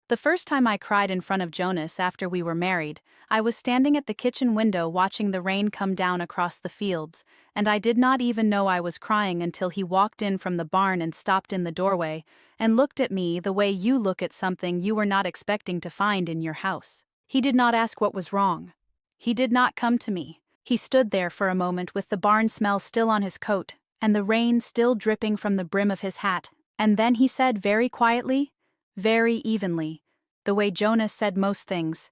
The first time I cried in front of Jonas after we were married, I was standing at the kitchen window watching the rain come down across the fields, and I did not even know I was crying until he walked in from the barn and stopped in the doorway, and looked at me the way you look at something you were not expecting to find in your house. He did not ask what was wrong. He did not come to me. He stood there for a moment with the barn smell still on his coat, and the rain still dripping from the brim of his hat, and then he said very quietly, very evenly, the way Jonas said most things,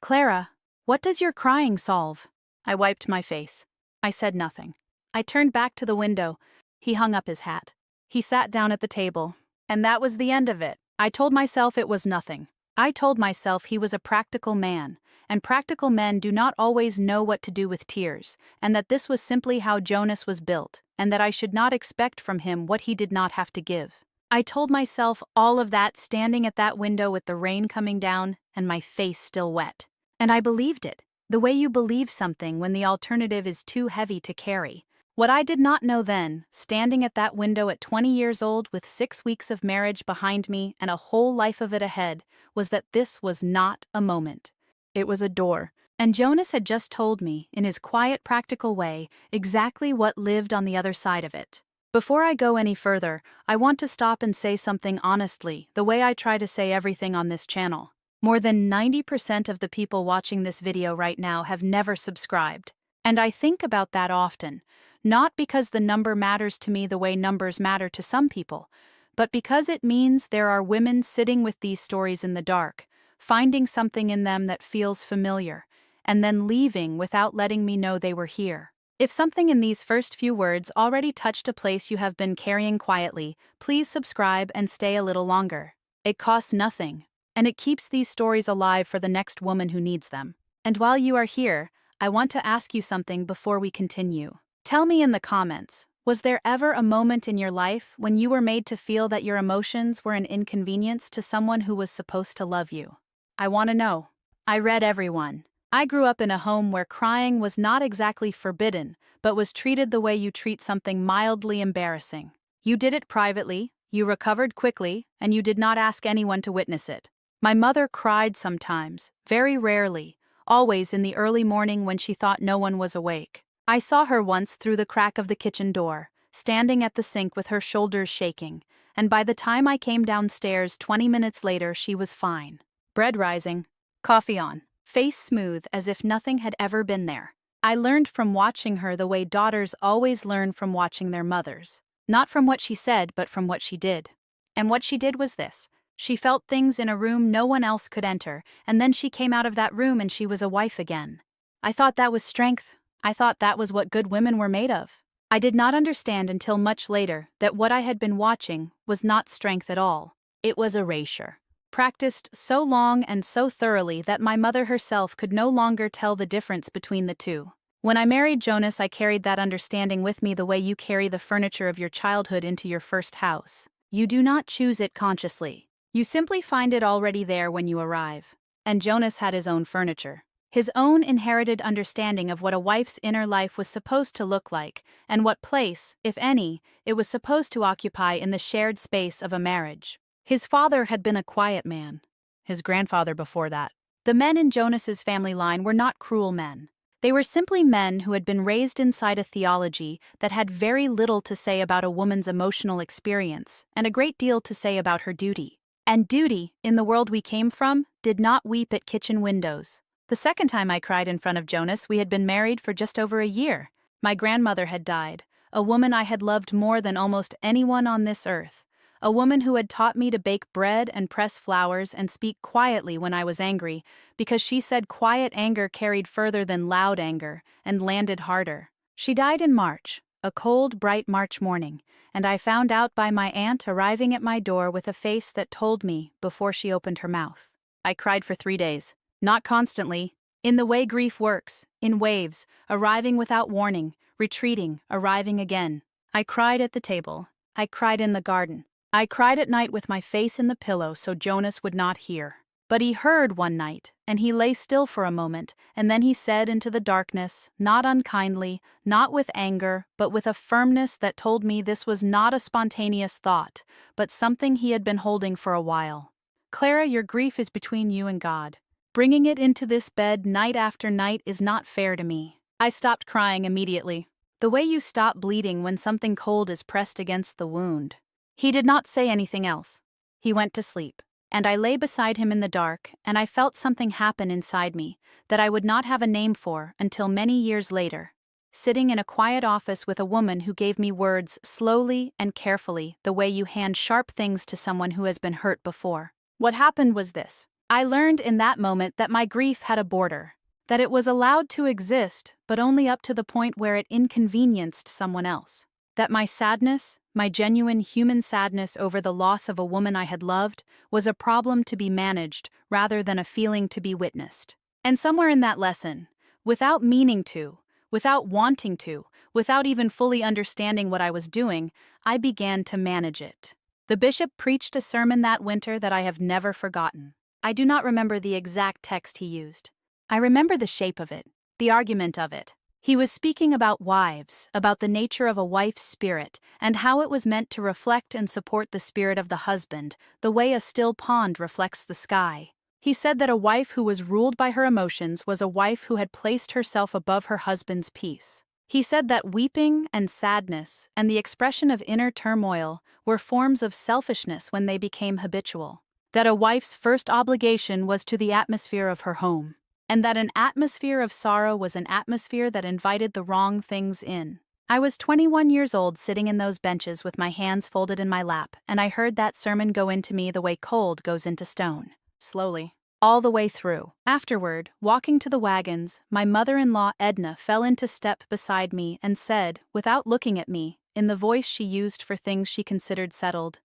"Clara, what does your crying solve?" I wiped my face. I said nothing. I turned back to the window. He hung up his hat. He sat down at the table. And that was the end of it. I told myself it was nothing. I told myself he was a practical man, and practical men do not always know what to do with tears, and that this was simply how Jonas was built, and that I should not expect from him what he did not have to give. I told myself all of that standing at that window with the rain coming down and my face still wet. And I believed it, the way you believe something when the alternative is too heavy to carry. What I did not know then, standing at that window at 20 years old with 6 weeks of marriage behind me and a whole life of it ahead, was that this was not a moment. It was a door. And Jonas had just told me, in his quiet, practical way, exactly what lived on the other side of it. Before I go any further, I want to stop and say something honestly, the way I try to say everything on this channel. More than 90% of the people watching this video right now have never subscribed. And I think about that often, not because the number matters to me the way numbers matter to some people, but because it means there are women sitting with these stories in the dark, finding something in them that feels familiar, and then leaving without letting me know they were here. If something in these first few words already touched a place you have been carrying quietly, please subscribe and stay a little longer. It costs nothing, and it keeps these stories alive for the next woman who needs them. And while you are here, I want to ask you something before we continue. Tell me in the comments, was there ever a moment in your life when you were made to feel that your emotions were an inconvenience to someone who was supposed to love you? I want to know. I read everyone. I grew up in a home where crying was not exactly forbidden, but was treated the way you treat something mildly embarrassing. You did it privately, you recovered quickly, and you did not ask anyone to witness it. My mother cried sometimes, very rarely, always in the early morning when she thought no one was awake. I saw her once through the crack of the kitchen door, standing at the sink with her shoulders shaking, and by the time I came downstairs 20 minutes later she was fine. Bread rising, coffee on, face smooth as if nothing had ever been there. I learned from watching her the way daughters always learn from watching their mothers. Not from what she said, but from what she did. And what she did was this. She felt things in a room no one else could enter, and then she came out of that room and she was a wife again. I thought that was strength. I thought that was what good women were made of. I did not understand until much later that what I had been watching was not strength at all. It was erasure. Practiced so long and so thoroughly that my mother herself could no longer tell the difference between the two. When I married Jonas, I carried that understanding with me the way you carry the furniture of your childhood into your first house. You do not choose it consciously. You simply find it already there when you arrive. And Jonas had his own furniture. His own inherited understanding of what a wife's inner life was supposed to look like, and what place, if any, it was supposed to occupy in the shared space of a marriage. His father had been a quiet man. His grandfather before that. The men in Jonas's family line were not cruel men. They were simply men who had been raised inside a theology that had very little to say about a woman's emotional experience, and a great deal to say about her duty. And duty, in the world we came from, did not weep at kitchen windows. The second time I cried in front of Jonas, we had been married for just over a year. My grandmother had died, a woman I had loved more than almost anyone on this earth. A woman who had taught me to bake bread and press flowers and speak quietly when I was angry, because she said quiet anger carried further than loud anger and landed harder. She died in March, a cold, bright March morning, and I found out by my aunt arriving at my door with a face that told me before she opened her mouth. I cried for 3 days. Not constantly. In the way grief works, in waves, arriving without warning, retreating, arriving again. I cried at the table. I cried in the garden. I cried at night with my face in the pillow so Jonas would not hear. But he heard one night, and he lay still for a moment, and then he said into the darkness, not unkindly, not with anger, but with a firmness that told me this was not a spontaneous thought, but something he had been holding for a while. Clara, your grief is between you and God. Bringing it into this bed night after night is not fair to me. I stopped crying immediately. The way you stop bleeding when something cold is pressed against the wound. He did not say anything else. He went to sleep, and I lay beside him in the dark, and I felt something happen inside me that I would not have a name for until many years later, sitting in a quiet office with a woman who gave me words slowly and carefully, the way you hand sharp things to someone who has been hurt before. What happened was this. I learned in that moment that my grief had a border, that it was allowed to exist, but only up to the point where it inconvenienced someone else. That my sadness, my genuine human sadness over the loss of a woman I had loved, was a problem to be managed rather than a feeling to be witnessed. And somewhere in that lesson, without meaning to, without wanting to, without even fully understanding what I was doing, I began to manage it. The bishop preached a sermon that winter that I have never forgotten. I do not remember the exact text he used. I remember the shape of it, the argument of it. He was speaking about wives, about the nature of a wife's spirit, and how it was meant to reflect and support the spirit of the husband, the way a still pond reflects the sky. He said that a wife who was ruled by her emotions was a wife who had placed herself above her husband's peace. He said that weeping and sadness and the expression of inner turmoil were forms of selfishness when they became habitual. That a wife's first obligation was to the atmosphere of her home, and that an atmosphere of sorrow was an atmosphere that invited the wrong things in. I was 21 years old sitting in those benches with my hands folded in my lap, and I heard that sermon go into me the way cold goes into stone. Slowly. All the way through. Afterward, walking to the wagons, my mother-in-law Edna fell into step beside me and said, without looking at me, in the voice she used for things she considered settled,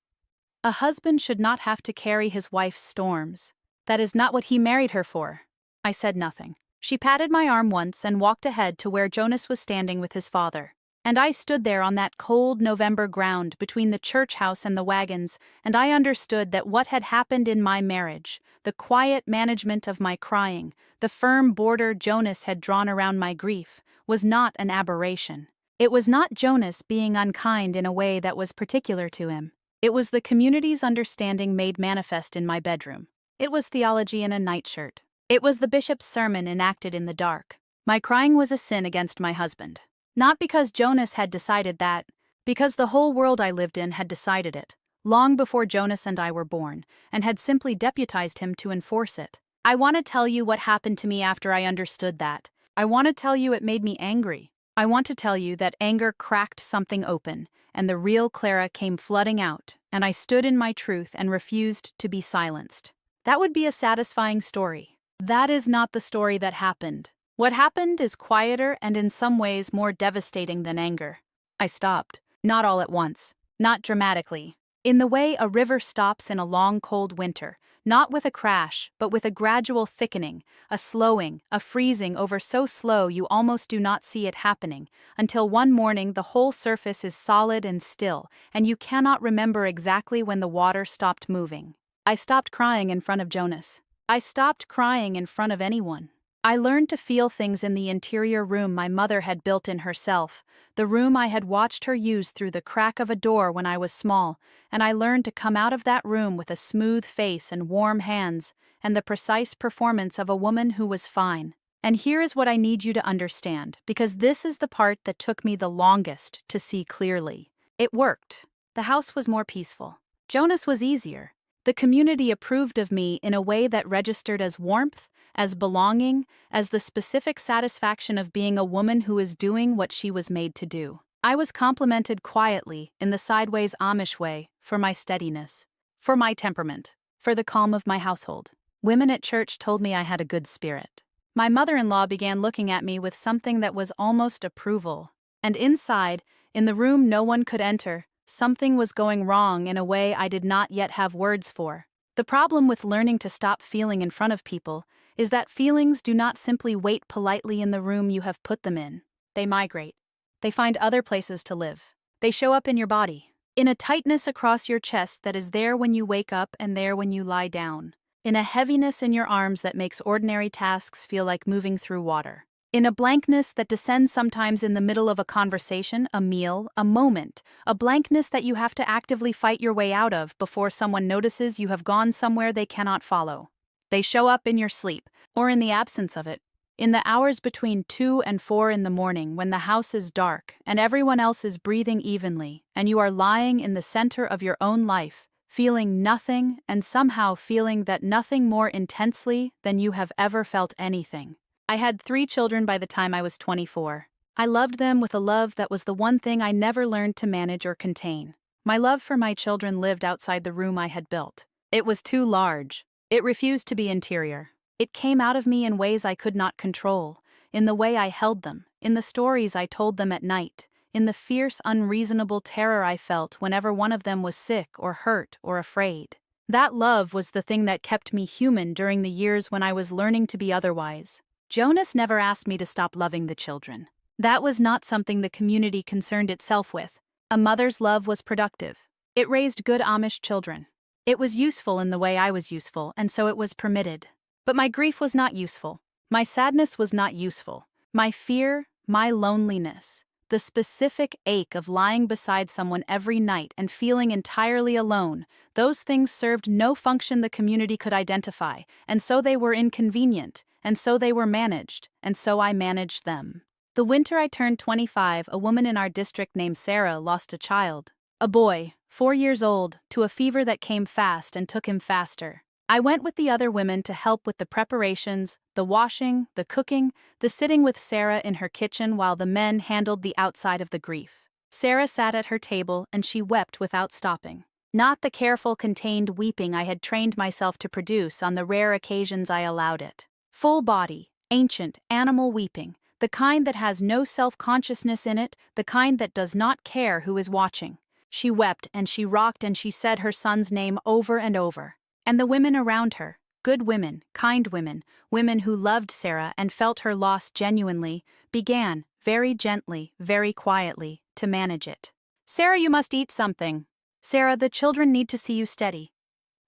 "A husband should not have to carry his wife's storms. That is not what he married her for." I said nothing. She patted my arm once and walked ahead to where Jonas was standing with his father. And I stood there on that cold November ground between the church house and the wagons, and I understood that what had happened in my marriage, the quiet management of my crying, the firm border Jonas had drawn around my grief, was not an aberration. It was not Jonas being unkind in a way that was particular to him. It was the community's understanding made manifest in my bedroom. It was theology in a nightshirt. It was the bishop's sermon enacted in the dark. My crying was a sin against my husband. Not because Jonas had decided that, because the whole world I lived in had decided it, long before Jonas and I were born, and had simply deputized him to enforce it. I want to tell you what happened to me after I understood that. I want to tell you it made me angry. I want to tell you that anger cracked something open, and the real Clara came flooding out, and I stood in my truth and refused to be silenced. That would be a satisfying story. That is not the story that happened. What happened is quieter and in some ways more devastating than anger. I stopped. Not all at once. Not dramatically. In the way a river stops in a long cold winter, not with a crash, but with a gradual thickening, a slowing, a freezing over so slow you almost do not see it happening, until one morning the whole surface is solid and still, and you cannot remember exactly when the water stopped moving. I stopped crying in front of Jonas. I stopped crying in front of anyone. I learned to feel things in the interior room my mother had built in herself, the room I had watched her use through the crack of a door when I was small, and I learned to come out of that room with a smooth face and warm hands, and the precise performance of a woman who was fine. And here is what I need you to understand, because this is the part that took me the longest to see clearly. It worked. The house was more peaceful. Jonas was easier. The community approved of me in a way that registered as warmth, as belonging, as the specific satisfaction of being a woman who is doing what she was made to do. I was complimented quietly, in the sideways Amish way, for my steadiness, for my temperament, for the calm of my household. Women at church told me I had a good spirit. My mother-in-law began looking at me with something that was almost approval. And inside, in the room no one could enter, something was going wrong in a way I did not yet have words for. The problem with learning to stop feeling in front of people is that feelings do not simply wait politely in the room you have put them in. They migrate. They find other places to live. They show up in your body, in a tightness across your chest that is there when you wake up and there when you lie down, in a heaviness in your arms that makes ordinary tasks feel like moving through water. In a blankness that descends sometimes in the middle of a conversation, a meal, a moment, a blankness that you have to actively fight your way out of before someone notices you have gone somewhere they cannot follow. They show up in your sleep, or in the absence of it, in the hours between 2 and 4 in the morning when the house is dark and everyone else is breathing evenly, and you are lying in the center of your own life, feeling nothing and somehow feeling that nothing more intensely than you have ever felt anything. I had 3 children by the time I was 24. I loved them with a love that was the one thing I never learned to manage or contain. My love for my children lived outside the room I had built. It was too large. It refused to be interior. It came out of me in ways I could not control, in the way I held them, in the stories I told them at night, in the fierce, unreasonable terror I felt whenever one of them was sick or hurt or afraid. That love was the thing that kept me human during the years when I was learning to be otherwise. Jonas never asked me to stop loving the children. That was not something the community concerned itself with. A mother's love was productive. It raised good Amish children. It was useful in the way I was useful, and so it was permitted. But my grief was not useful. My sadness was not useful. My fear, my loneliness, the specific ache of lying beside someone every night and feeling entirely alone, those things served no function the community could identify, and so they were inconvenient, and so they were managed, and so I managed them. The winter I turned 25, a woman in our district named Sarah lost a child. A boy, 4 years old, to a fever that came fast and took him faster. I went with the other women to help with the preparations, the washing, the cooking, the sitting with Sarah in her kitchen while the men handled the outside of the grief. Sarah sat at her table and she wept without stopping. Not the careful, contained weeping I had trained myself to produce on the rare occasions I allowed it. Full body, ancient, animal weeping, the kind that has no self-consciousness in it, the kind that does not care who is watching. She wept and she rocked and she said her son's name over and over. And the women around her, good women, kind women, women who loved Sarah and felt her loss genuinely, began, very gently, very quietly, to manage it. Sarah, you must eat something. Sarah, the children need to see you steady.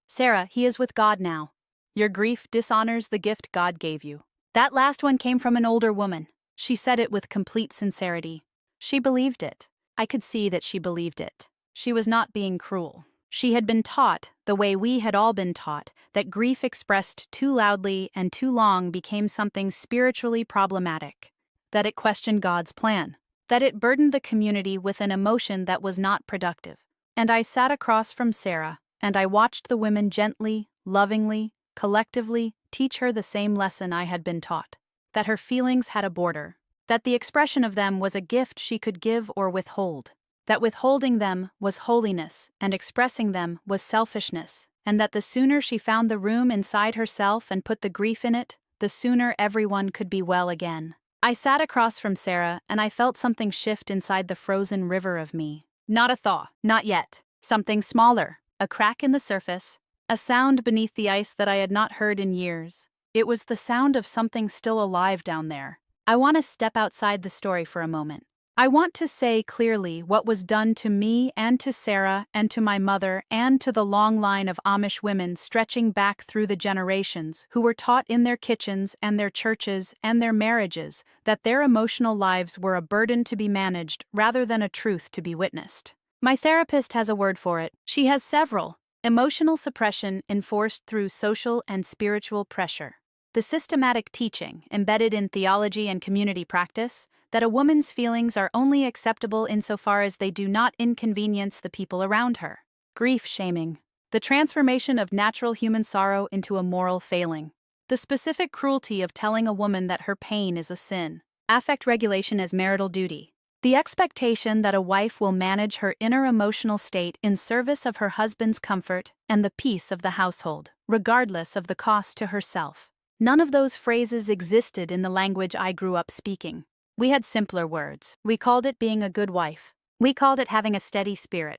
Sarah, he is with God now. Your grief dishonors the gift God gave you. That last one came from an older woman. She said it with complete sincerity. She believed it. I could see that she believed it. She was not being cruel. She had been taught, the way we had all been taught, that grief expressed too loudly and too long became something spiritually problematic, that it questioned God's plan, that it burdened the community with an emotion that was not productive. And I sat across from Sarah, and I watched the women gently, lovingly, collectively teach her the same lesson I had been taught, that her feelings had a border, that the expression of them was a gift she could give or withhold, that withholding them was holiness and expressing them was selfishness, and that the sooner she found the room inside herself and put the grief in it, the sooner everyone could be well again. I sat across from Sarah and I felt something shift inside the frozen river of me. Not a thaw, not yet. Something smaller, a crack in the surface, a sound beneath the ice that I had not heard in years. It was the sound of something still alive down there. I want to step outside the story for a moment. I want to say clearly what was done to me and to Sarah and to my mother and to the long line of Amish women stretching back through the generations who were taught in their kitchens and their churches and their marriages that their emotional lives were a burden to be managed rather than a truth to be witnessed. My therapist has a word for it. She has several. Emotional suppression enforced through social and spiritual pressure. The systematic teaching, embedded in theology and community practice, that a woman's feelings are only acceptable insofar as they do not inconvenience the people around her. Grief shaming. The transformation of natural human sorrow into a moral failing. The specific cruelty of telling a woman that her pain is a sin. Affect regulation as marital duty. The expectation that a wife will manage her inner emotional state in service of her husband's comfort and the peace of the household, regardless of the cost to herself. None of those phrases existed in the language I grew up speaking. We had simpler words. We called it being a good wife. We called it having a steady spirit.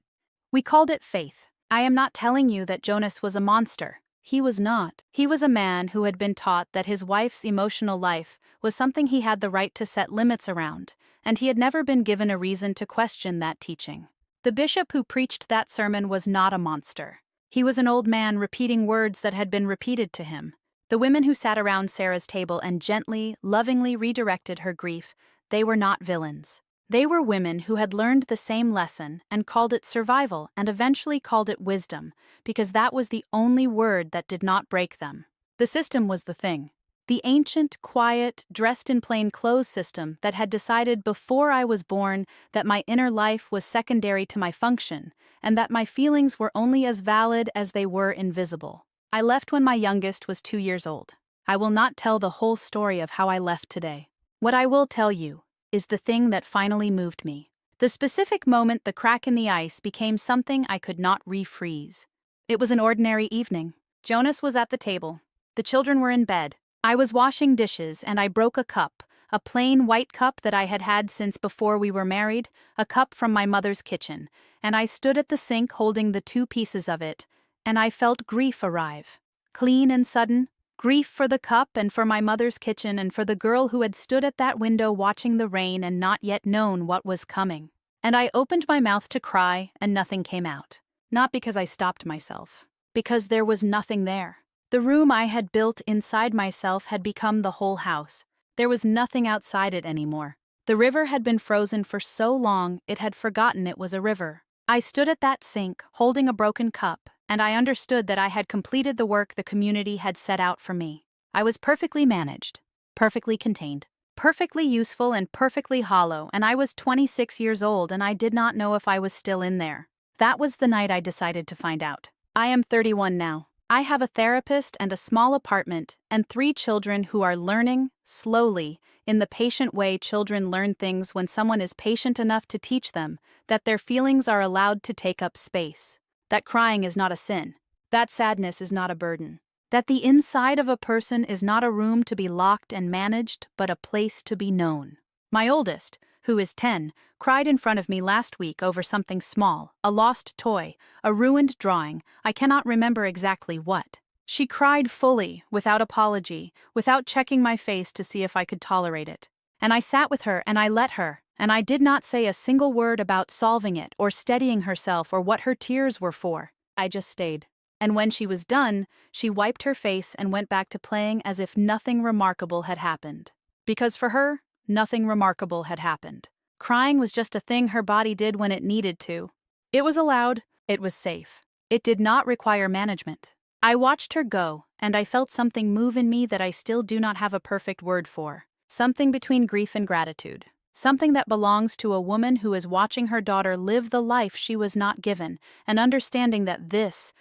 We called it faith. I am not telling you that Jonas was a monster. He was not. He was a man who had been taught that his wife's emotional life was something he had the right to set limits around, and he had never been given a reason to question that teaching. The bishop who preached that sermon was not a monster. He was an old man repeating words that had been repeated to him. The women who sat around Sarah's table and gently, lovingly redirected her grief, they were not villains. They were women who had learned the same lesson and called it survival and eventually called it wisdom, because that was the only word that did not break them. The system was the thing. The ancient, quiet, dressed in plain clothes system that had decided before I was born that my inner life was secondary to my function, and that my feelings were only as valid as they were invisible. I left when my youngest was 2 years old. I will not tell the whole story of how I left today. What I will tell you is the thing that finally moved me. The specific moment the crack in the ice became something I could not refreeze. It was an ordinary evening. Jonas was at the table. The children were in bed. I was washing dishes and I broke a cup, a plain white cup that I had had since before we were married, a cup from my mother's kitchen, and I stood at the sink holding the 2 pieces of it, and I felt grief arrive. Clean and sudden, grief for the cup and for my mother's kitchen and for the girl who had stood at that window watching the rain and not yet known what was coming. And I opened my mouth to cry and nothing came out. Not because I stopped myself, because there was nothing there. The room I had built inside myself had become the whole house. There was nothing outside it anymore. The river had been frozen for so long it had forgotten it was a river. I stood at that sink, holding a broken cup, and I understood that I had completed the work the community had set out for me. I was perfectly managed, perfectly contained, perfectly useful and perfectly hollow, and I was 26 years old and I did not know if I was still in there. That was the night I decided to find out. I am 31 now. I have a therapist and a small apartment and 3 children who are learning, slowly, in the patient way children learn things when someone is patient enough to teach them, that their feelings are allowed to take up space, that crying is not a sin, that sadness is not a burden, that the inside of a person is not a room to be locked and managed, but a place to be known. My oldest, who is 10, cried in front of me last week over something small, a lost toy, a ruined drawing, I cannot remember exactly what. She cried fully, without apology, without checking my face to see if I could tolerate it. And I sat with her and I let her, and I did not say a single word about solving it or steadying herself or what her tears were for. I just stayed. And when she was done, she wiped her face and went back to playing as if nothing remarkable had happened. Because for her, nothing remarkable had happened. Crying was just a thing her body did when it needed to. It was allowed, it was safe. It did not require management. I watched her go, and I felt something move in me that I still do not have a perfect word for. Something between grief and gratitude. Something that belongs to a woman who is watching her daughter live the life she was not given, and understanding that this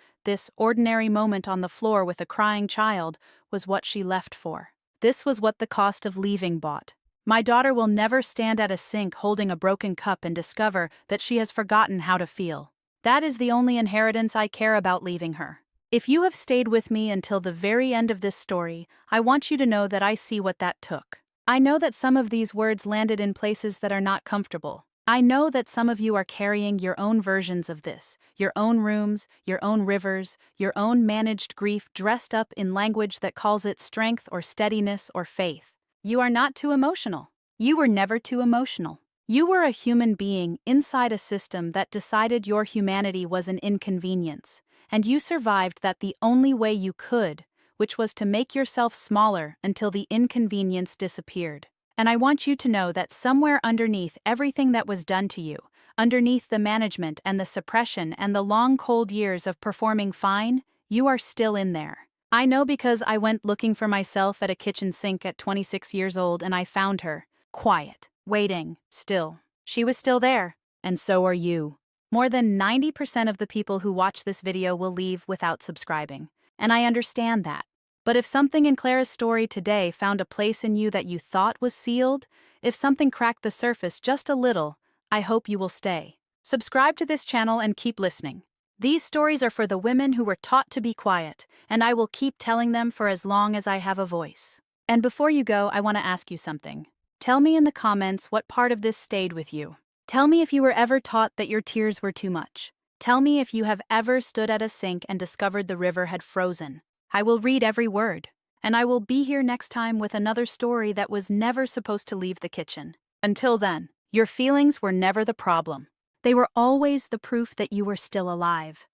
ordinary moment on the floor with a crying child, was what she left for. This was what the cost of leaving bought. My daughter will never stand at a sink holding a broken cup and discover that she has forgotten how to feel. That is the only inheritance I care about leaving her. If you have stayed with me until the very end of this story, I want you to know that I see what that took. I know that some of these words landed in places that are not comfortable. I know that some of you are carrying your own versions of this, your own rooms, your own rivers, your own managed grief dressed up in language that calls it strength or steadiness or faith. You are not too emotional. You were never too emotional. You were a human being inside a system that decided your humanity was an inconvenience, and you survived that the only way you could, which was to make yourself smaller until the inconvenience disappeared. And I want you to know that somewhere underneath everything that was done to you, underneath the management and the suppression and the long cold years of performing fine, you are still in there. I know because I went looking for myself at a kitchen sink at 26 years old and I found her, quiet, waiting, still. She was still there, and so are you. More than 90% of the people who watch this video will leave without subscribing, and I understand that. But if something in Clara's story today found a place in you that you thought was sealed, if something cracked the surface just a little, I hope you will stay. Subscribe to this channel and keep listening. These stories are for the women who were taught to be quiet, and I will keep telling them for as long as I have a voice. And before you go, I want to ask you something. Tell me in the comments what part of this stayed with you. Tell me if you were ever taught that your tears were too much. Tell me if you have ever stood at a sink and discovered the river had frozen. I will read every word, and I will be here next time with another story that was never supposed to leave the kitchen. Until then, your feelings were never the problem. They were always the proof that you were still alive.